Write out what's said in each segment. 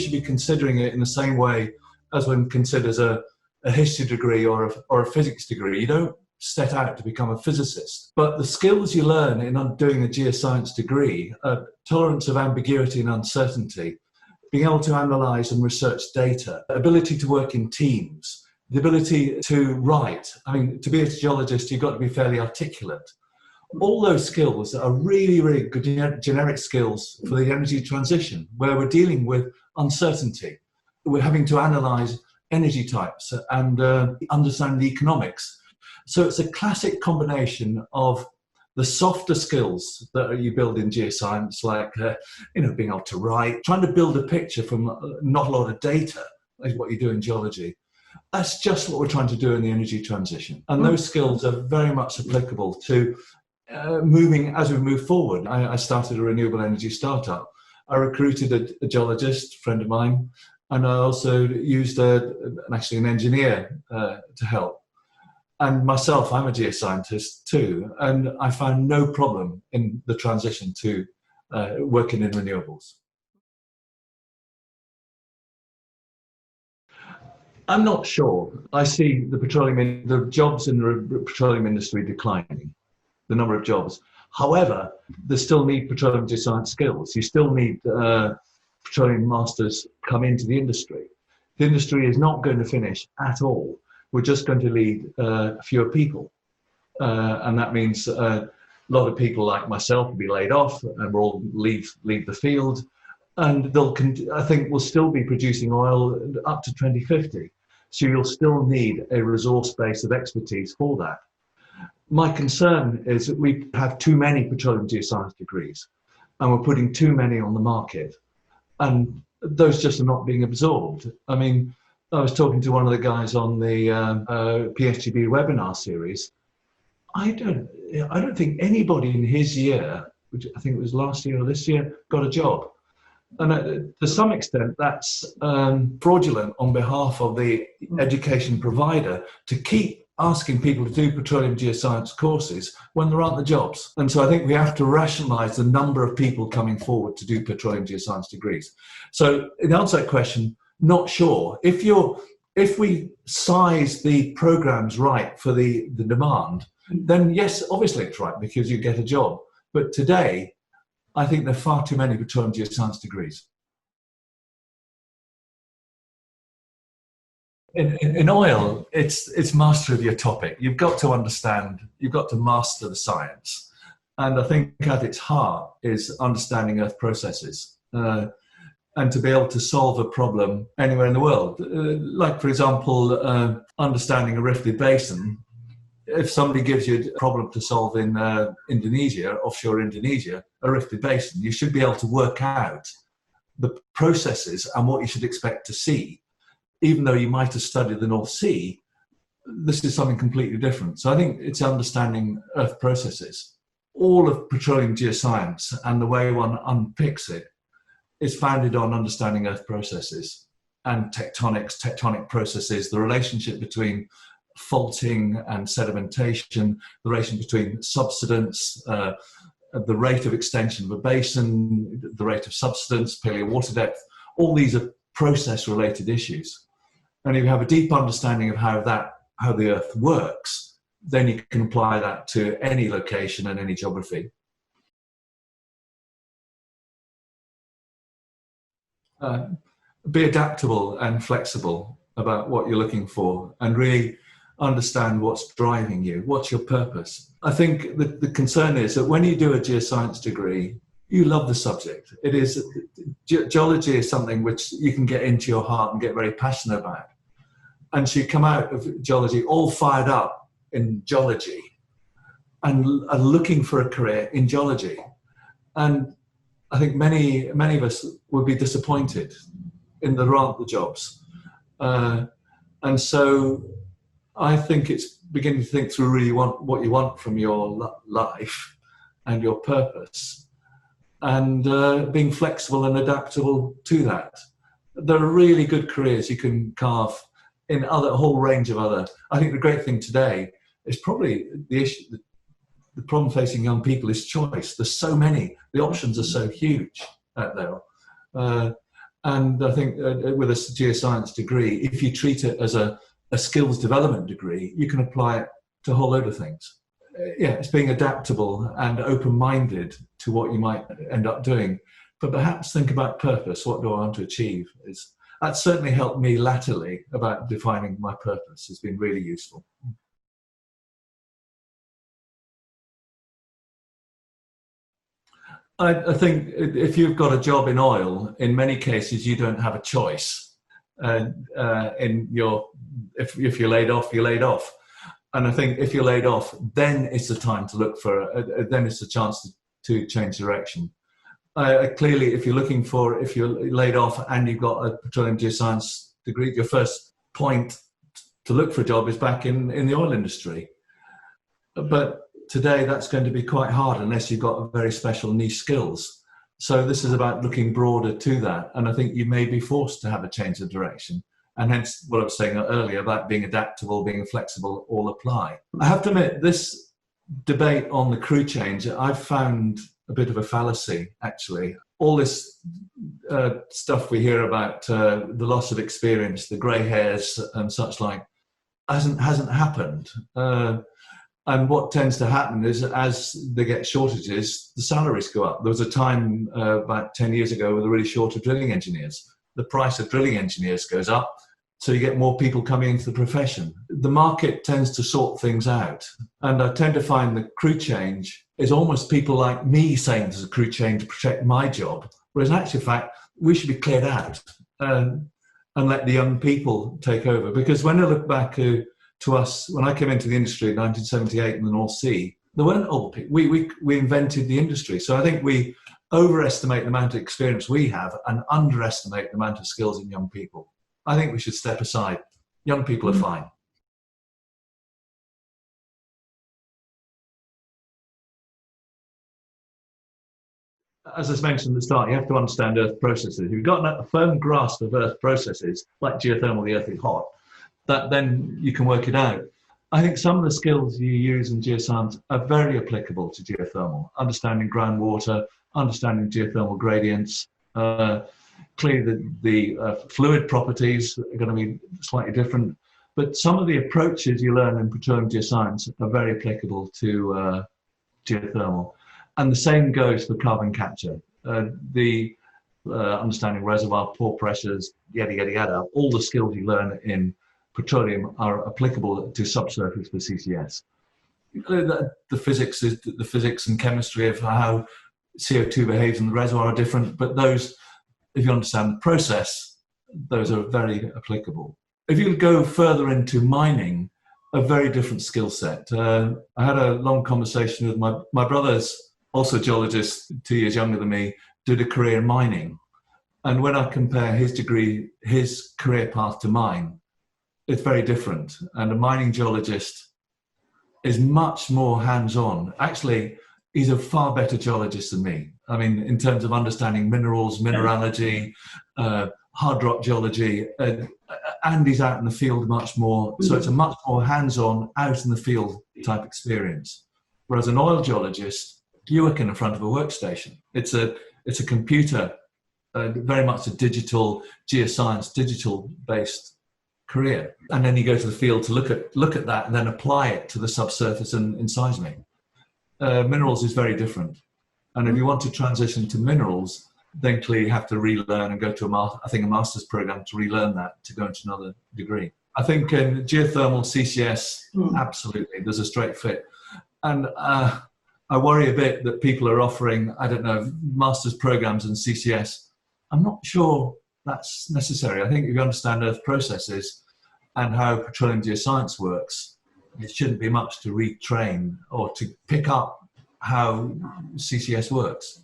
should be considering it in the same way as one considers a history degree or a physics degree. You don't set out to become a physicist, but the skills you learn in doing a geoscience degree are tolerance of ambiguity and uncertainty, being able to analyse and research data, ability to work in teams, the ability to write. I mean, to be a geologist, you've got to be fairly articulate. All those skills are really, really good generic skills for the energy transition, where we're dealing with uncertainty. We're having to analyse energy types and understand the economics. So it's a classic combination of the softer skills that you build in geoscience, like being able to write, trying to build a picture from not a lot of data, is what you do in geology. That's just what we're trying to do in the energy transition. And those skills are very much applicable to moving as we move forward. I started a renewable energy startup. I recruited a geologist, friend of mine, and I also used actually an engineer to help. And myself, I'm a geoscientist too, and I found no problem in the transition to working in renewables. I'm not sure. I see the jobs in the petroleum industry declining, the number of jobs. However, they still need petroleum geoscience skills. You still need petroleum masters come into the industry. The industry is not going to finish at all. We're just going to need fewer people. And that means a lot of people like myself will be laid off and will all leave the field. And I think we'll still be producing oil up to 2050. So you'll still need a resource base of expertise for that. My concern is that we have too many petroleum geoscience degrees and we're putting too many on the market. And those just are not being absorbed. I mean, I was talking to one of the guys on the PSGB webinar series. I don't think anybody in his year, which I think it was last year or this year, got a job. And to some extent, that's fraudulent on behalf of the education provider to keep asking people to do petroleum geoscience courses when there aren't the jobs. And so I think we have to rationalise the number of people coming forward to do petroleum geoscience degrees. So in answer to that question, not sure. If we size the programs right for the demand, then yes, obviously it's right because you get a job. But today, I think there are far too many petroleum geoscience degrees. In oil, it's mastery of your topic. You've got to understand, you've got to master the science. And I think at its heart is understanding earth processes. And to be able to solve a problem anywhere in the world. Like, for example, understanding a rifted basin. If somebody gives you a problem to solve in Indonesia, offshore Indonesia, a rifted basin, you should be able to work out the processes and what you should expect to see. Even though you might have studied the North Sea, this is something completely different. So I think it's understanding earth processes. All of petroleum geoscience and the way one unpicks it is founded on understanding earth processes and tectonic processes, the relationship between faulting and sedimentation, the relation between subsidence, the rate of extension of a basin, the rate of subsidence, paleowater depth. All these are process-related issues. And if you have a deep understanding of how the earth works, then you can apply that to any location and any geography. Be adaptable and flexible about what you're looking for and really understand what's driving you, what's your purpose. I think the concern is that when you do a geoscience degree, you love the subject. It is, geology is something which you can get into your heart and get very passionate about. And so you come out of geology all fired up in geology and looking for a career in geology. And I think many of us would be disappointed in there aren't the jobs. And so I think it's beginning to think through really what you want from your life and your purpose, and being flexible and adaptable to that. There are really good careers you can carve in a whole range of other. I think the great thing today is probably the issue. The problem facing young people is choice. There's so many. The options are so huge out there. And I think with a geoscience degree, if you treat it as a skills development degree, you can apply it to a whole load of things. Yeah, it's being adaptable and open-minded to what you might end up doing, but perhaps think about purpose. What do I want to achieve? That's certainly helped me latterly about defining my purpose. It's been really useful. I think if you've got a job in oil, in many cases you don't have a choice. If you're laid off, you're laid off. And I think if you're laid off, then it's the time to look for, then it's a chance to change direction. Clearly, if you're laid off and you've got a petroleum geoscience degree, your first point to look for a job is back in the oil industry. But today that's going to be quite hard unless you've got very special niche skills. So this is about looking broader to that. And I think you may be forced to have a change of direction. And hence what I was saying earlier about being adaptable, being flexible, all apply. I have to admit, this debate on the crew change, I've found a bit of a fallacy, actually. All this stuff we hear about the loss of experience, the grey hairs and such like, hasn't happened. And what tends to happen is as they get shortages, the salaries go up. There was a time about 10 years ago with a really short of drilling engineers. The price of drilling engineers goes up, so you get more people coming into the profession. The market tends to sort things out. And I tend to find the crew change is almost people like me saying there's a crew change to protect my job, whereas in actual fact, we should be cleared out and let the young people take over. Because when I look back to us, when I came into the industry in 1978 in the North Sea, there weren't old people. We invented the industry. So I think we overestimate the amount of experience we have and underestimate the amount of skills in young people. I think we should step aside. Young people are fine. As I mentioned at the start, you have to understand Earth processes. If you've got a firm grasp of Earth processes, like geothermal, the Earth is hot, then you can work it out. I think some of the skills you use in geoscience are very applicable to geothermal. Understanding groundwater, understanding geothermal gradients. Clearly the fluid properties are going to be slightly different, but some of the approaches you learn in petroleum geoscience are very applicable to geothermal. And the same goes for carbon capture. Understanding reservoir, pore pressures, yada, yada, yada, all the skills you learn in petroleum are applicable to subsurface for CCS. The physics and chemistry of how CO2 behaves in the reservoir are different, but those, if you understand the process, those are very applicable. If you go further into mining, a very different skill set. I had a long conversation with my brother's also a geologist, 2 years younger than me, did a career in mining. And when I compare his degree, his career path to mine, it's very different. And a mining geologist is much more hands-on. Actually, he's a far better geologist than me. I mean, in terms of understanding minerals, mineralogy, hard rock geology, and he's out in the field much more. So it's a much more hands-on, out in the field type experience. Whereas an oil geologist, you work in front of a workstation. It's a computer, very much a digital geoscience, digital-based career. And then you go to the field to look at that and then apply it to the subsurface and in seismic. Minerals is very different. And if you want to transition to minerals, then clearly you have to relearn and go to a master's program to relearn that to go into another degree. I think in geothermal, CCS, absolutely, there's a straight fit. And I worry a bit that people are offering, I don't know, master's programs in CCS. I'm not sure that's necessary. I think if you understand Earth processes and how petroleum geoscience works, it shouldn't be much to retrain or to pick up how CCS works.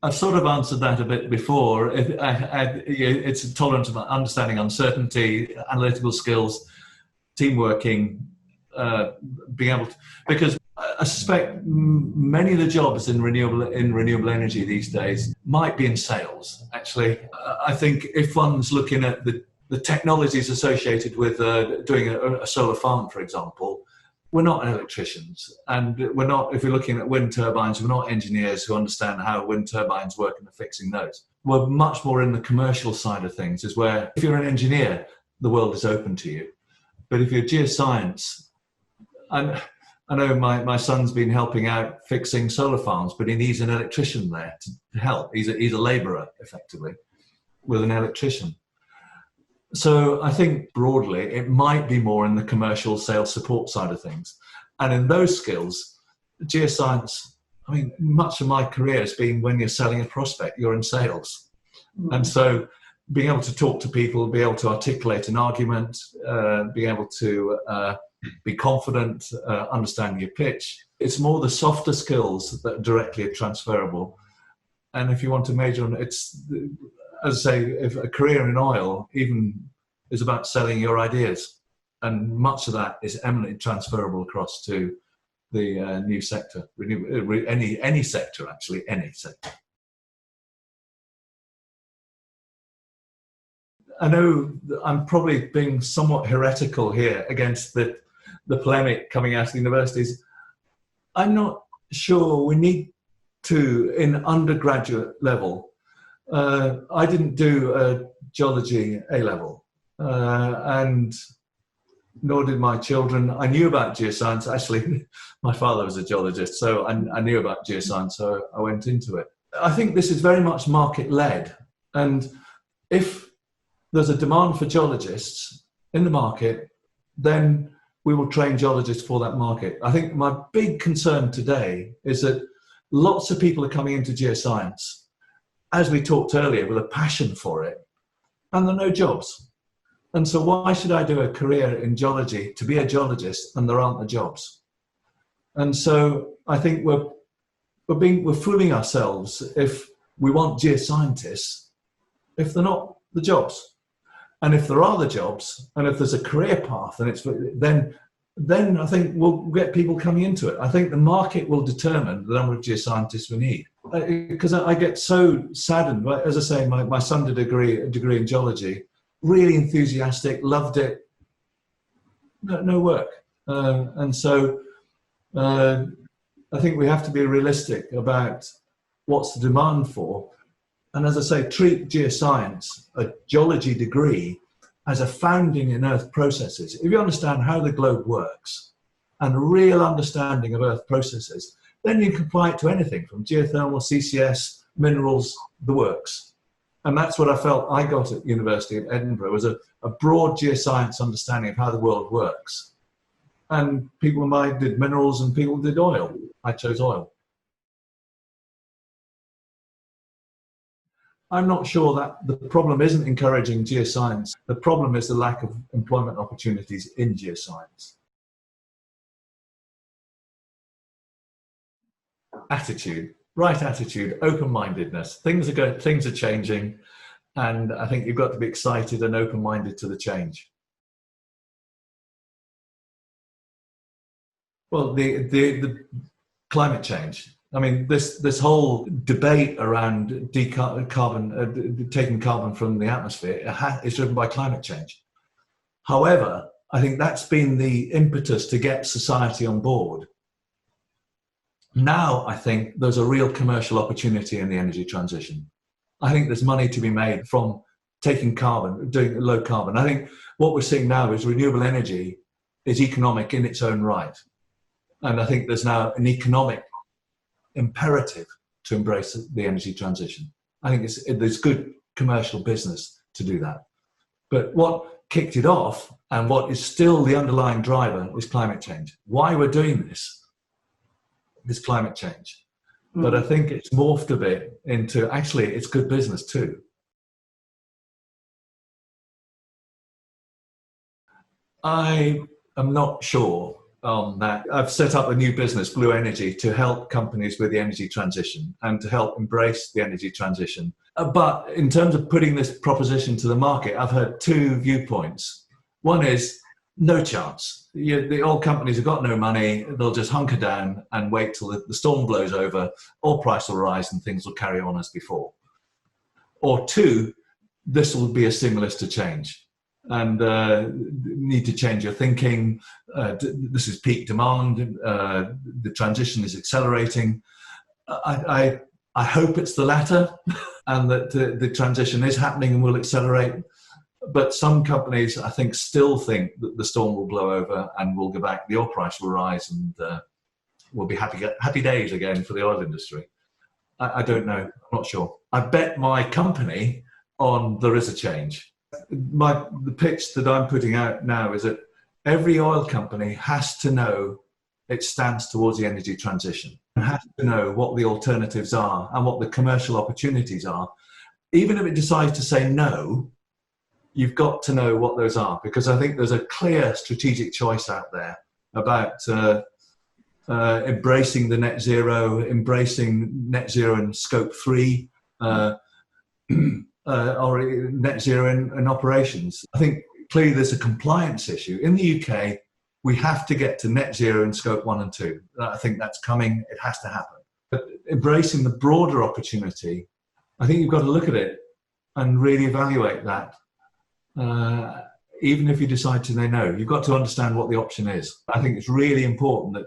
I've sort of answered that a bit before. It's a tolerance of understanding uncertainty, analytical skills, team working, being able to, because I suspect many of the jobs in renewable energy these days might be in sales. Actually, I think if one's looking at the technologies associated with doing a solar farm, for example, we're not electricians, and we're not, if you're looking at wind turbines, we're not engineers who understand how wind turbines work and are fixing those. We're much more in the commercial side of things, is where if you're an engineer, the world is open to you. But if you're geoscience, and I know my son's been helping out fixing solar farms, but he needs an electrician there to help. He's a labourer, effectively, with an electrician. So I think broadly, it might be more in the commercial sales support side of things. And in those skills, geoscience, I mean, much of my career has been when you're selling a prospect, you're in sales. Mm. And so being able to talk to people, be able to articulate an argument, being able to be confident, understanding your pitch, it's more the softer skills that directly are transferable. And if you want to major on it's, as I say, if a career in oil even is about selling your ideas, and much of that is eminently transferable across to the new sector, any sector, actually, any sector. I know I'm probably being somewhat heretical here against the polemic coming out of the universities. I'm not sure we need to, in undergraduate level, I didn't do a geology A-level, and nor did my children. I knew about geoscience. Actually, my father was a geologist, so I knew about geoscience, so I went into it. I think this is very much market-led, and if there's a demand for geologists in the market, then we will train geologists for that market. I think my big concern today is that lots of people are coming into geoscience, as we talked earlier, with a passion for it, and there are no jobs. And so why should I do a career in geology to be a geologist and there aren't the jobs? And so I think we're fooling ourselves if we want geoscientists, if they're not the jobs. And if there are the jobs, and if there's a career path, and then I think we'll get people coming into it. I think the market will determine the number of geoscientists we need. Because I get so saddened. As I say, my son did a degree in geology, really enthusiastic, loved it. No work. And so I think we have to be realistic about what's the demand for. And as I say, treat geoscience, a geology degree, as a founding in Earth processes. If you understand how the globe works and a real understanding of Earth processes, then you can apply it to anything from geothermal, CCS, minerals, the works. And that's what I felt I got at University of Edinburgh, was a broad geoscience understanding of how the world works. And people of mine did minerals and people did oil. I chose oil. I'm not sure that the problem isn't encouraging geoscience. The problem is the lack of employment opportunities in geoscience. Attitude, right attitude, open-mindedness. Things are changing, and I think you've got to be excited and open-minded to the change. Well, the climate change. I mean, this whole debate around taking carbon from the atmosphere is driven by climate change. However, I think that's been the impetus to get society on board. Now, I think there's a real commercial opportunity in the energy transition. I think there's money to be made from taking carbon, doing low carbon. I think what we're seeing now is renewable energy is economic in its own right. And I think there's now an economic imperative to embrace the energy transition. I think there's good commercial business to do that. But what kicked it off and what is still the underlying driver is climate change. Why we're doing this is climate change. But I think it's morphed a bit into, actually, it's good business too. I am not sure on that. I've set up a new business, Blue Energy, to help companies with the energy transition and to help embrace the energy transition. But in terms of putting this proposition to the market, I've heard two viewpoints. One is, no chance. The old companies have got no money. They'll just hunker down and wait till the storm blows over, oil price will rise and things will carry on as before. Or two, this will be a stimulus to change. and need to change your thinking. This is peak demand. The transition is accelerating. I hope it's the latter, and that the transition is happening and will accelerate. But some companies, I think, still think that the storm will blow over and we'll go back. The oil price will rise, and we'll be happy days again for the oil industry. I don't know. I'm not sure. I bet my company on there is a change. The pitch that I'm putting out now is that every oil company has to know it stands towards the energy transition, and has to know what the alternatives are and what the commercial opportunities are. Even if it decides to say no, you've got to know what those are, because I think there's a clear strategic choice out there about embracing the net zero in scope 3, or net zero in operations. I think clearly there's a compliance issue. In the UK, we have to get to net zero in scope 1 and 2. I think that's coming, it has to happen. But embracing the broader opportunity, I think you've got to look at it and really evaluate that. Even if you decide to say no, you've got to understand what the option is. I think it's really important that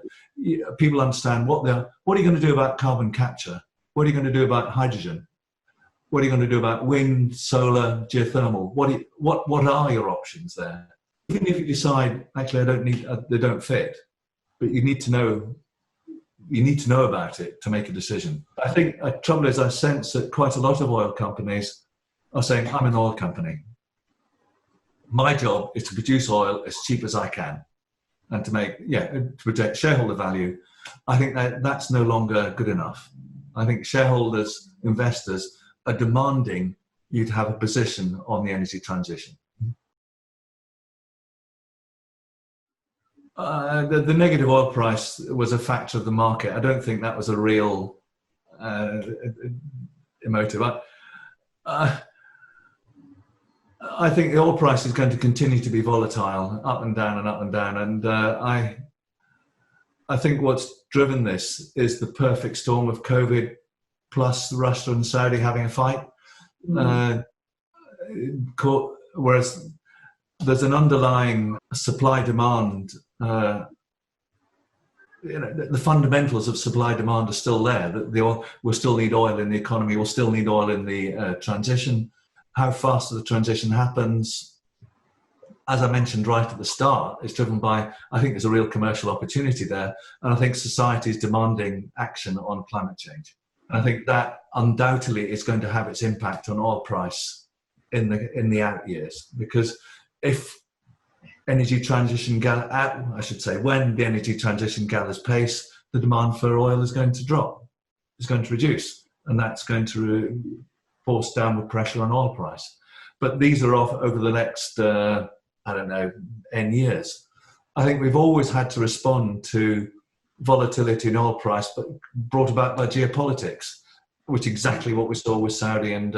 people understand what are you going to do about carbon capture? What are you going to do about hydrogen? What are you going to do about wind, solar, geothermal? What are your options there? Even if you decide, actually, they don't fit, but you need to know about it to make a decision. I think the trouble is I sense that quite a lot of oil companies are saying, I'm an oil company. My job is to produce oil as cheap as I can and to protect shareholder value. I think that's no longer good enough. I think shareholders, investors are demanding you to have a position on the energy transition. The negative oil price was a factor of the market. I don't think that was a real emotive. I think the oil price is going to continue to be volatile, up and down and up and down. And I think what's driven this is the perfect storm of COVID plus Russia and Saudi having a fight. Whereas there's an underlying supply-demand, the fundamentals of supply-demand are still there. We'll still need oil in the economy, we'll still need oil in the transition. How fast the transition happens, as I mentioned right at the start, is driven by, I think there's a real commercial opportunity there. And I think society is demanding action on climate change. And I think that undoubtedly is going to have its impact on oil price in the out years. Because if energy transition when the energy transition gathers pace, the demand for oil is going to drop, it's going to reduce. And that's going to force downward pressure on oil price. But these are off over the next, 10 years. I think we've always had to respond to volatility in oil price, but brought about by geopolitics, which is exactly what we saw with Saudi and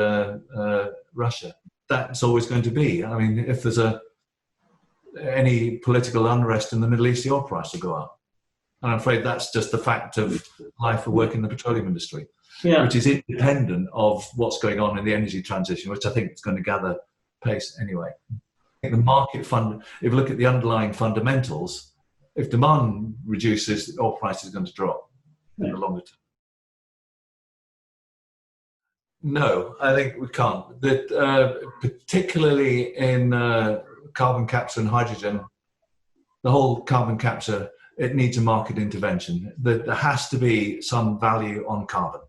Russia. That's always going to be. I mean, if there's any political unrest in the Middle East, the oil price will go up. And I'm afraid that's just the fact of life of work in the petroleum industry. Yeah. Which is independent of what's going on in the energy transition, which I think is going to gather pace anyway. I think the market if you look at the underlying fundamentals, if demand reduces, oil price is going to drop in the longer term. No, I think we can't. Particularly in carbon capture and hydrogen, the whole carbon capture, it needs a market intervention. There has to be some value on carbon.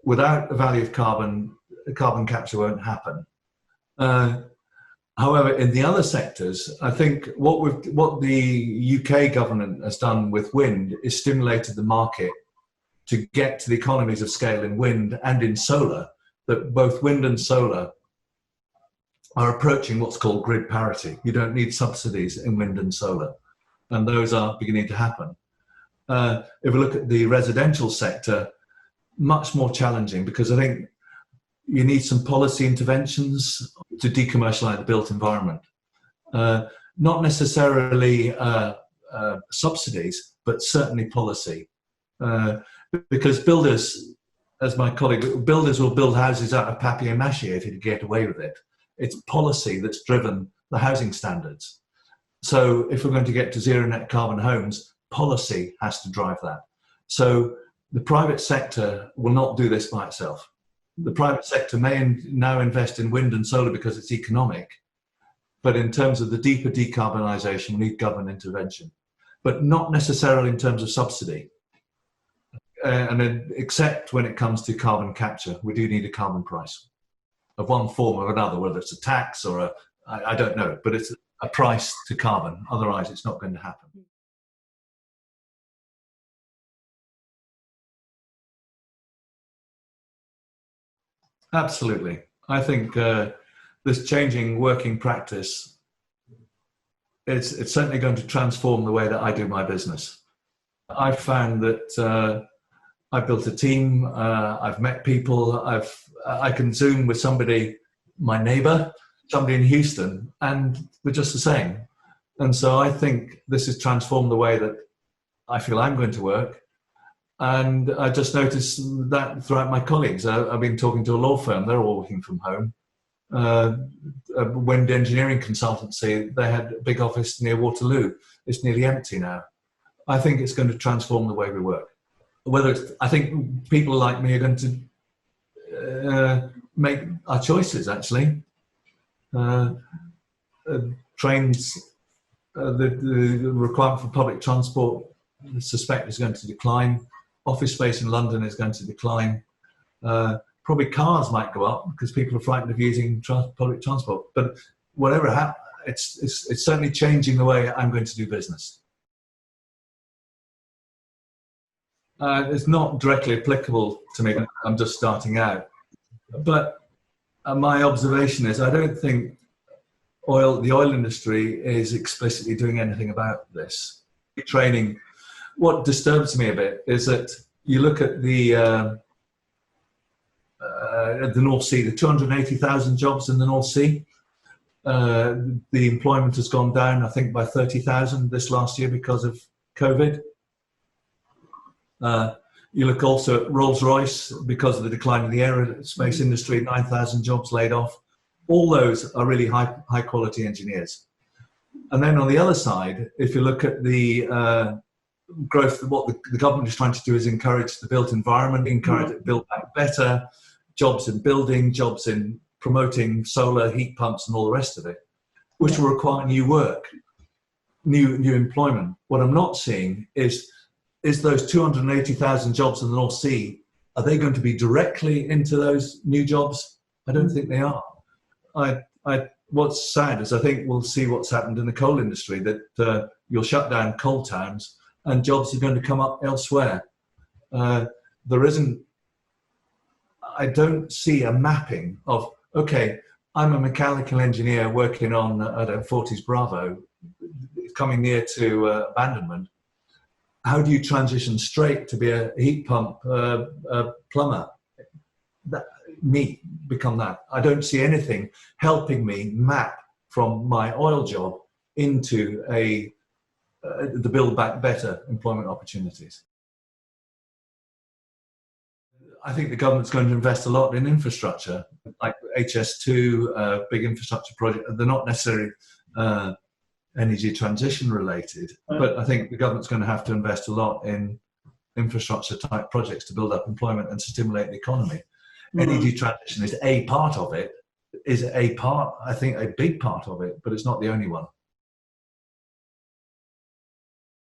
Without the value of carbon capture won't happen. However, in the other sectors, I think what the UK government has done with wind is stimulated the market to get to the economies of scale in wind and in solar, that both wind and solar are approaching what's called grid parity. You don't need subsidies in wind and solar, and those are beginning to happen. If we look at the residential sector, much more challenging, because I think you need some policy interventions to decommercialize the built environment. Not necessarily subsidies, but certainly policy. Because builders, as my colleague, builders will build houses out of papier-mâché if you get away with it. It's policy that's driven the housing standards. So if we're going to get to zero net carbon homes, policy has to drive that. So the private sector will not do this by itself. The private sector may now invest in wind and solar because it's economic, but in terms of the deeper decarbonisation, we need government intervention, but not necessarily in terms of subsidy. And then, except when it comes to carbon capture, we do need a carbon price of one form or another, whether it's a tax or I don't know, but it's a price to carbon. Otherwise, it's not going to happen. Absolutely. I think this changing working practice, it's certainly going to transform the way that I do my business. I've found that I've built a team, I've met people, I can Zoom with somebody, my neighbor, somebody in Houston, and we're just the same. And so I think this has transformed the way that I feel I'm going to work. And I just noticed that throughout my colleagues. I've been talking to a law firm, they're all working from home. A wind engineering consultancy, they had a big office near Waterloo. It's nearly empty now. I think it's going to transform the way we work. I think people like me are going to make our choices, actually. Trains, the requirement for public transport, I suspect, is going to decline. Office space in London is going to decline. Probably cars might go up because people are frightened of using public transport. But whatever happens, it's certainly changing the way I'm going to do business. It's not directly applicable to me. I'm just starting out. But my observation is I don't think the oil industry is explicitly doing anything about this. Training. What disturbs me a bit is that you look at the North Sea, the 280,000 jobs in the North Sea. The employment has gone down, I think, by 30,000 this last year because of COVID. You look also at Rolls-Royce, because of the decline in the aerospace industry, 9,000 jobs laid off. All those are really high quality engineers. And then on the other side, if you look at the growth, what the government is trying to do is encourage the built environment, encourage it build back better, jobs in building, jobs in promoting solar, heat pumps and all the rest of it, which will require new work, new employment. What I'm not seeing is those 280,000 jobs in the North Sea, are they going to be directly into those new jobs? I don't think they are. What's sad is I think we'll see what's happened in the coal industry, that you'll shut down coal towns and jobs are going to come up elsewhere. I don't see a mapping of, okay, I'm a mechanical engineer working on, I don't know, Forties Bravo, coming near to abandonment. How do you transition straight to be a heat pump plumber? Become that. I don't see anything helping me map from my oil job into the Build Back Better employment opportunities. I think the government's going to invest a lot in infrastructure, like HS2, big infrastructure project. They're not necessarily energy transition related, but I think the government's going to have to invest a lot in infrastructure type projects to build up employment and to stimulate the economy. Energy transition is a part of it, I think a big part of it, but it's not the only one.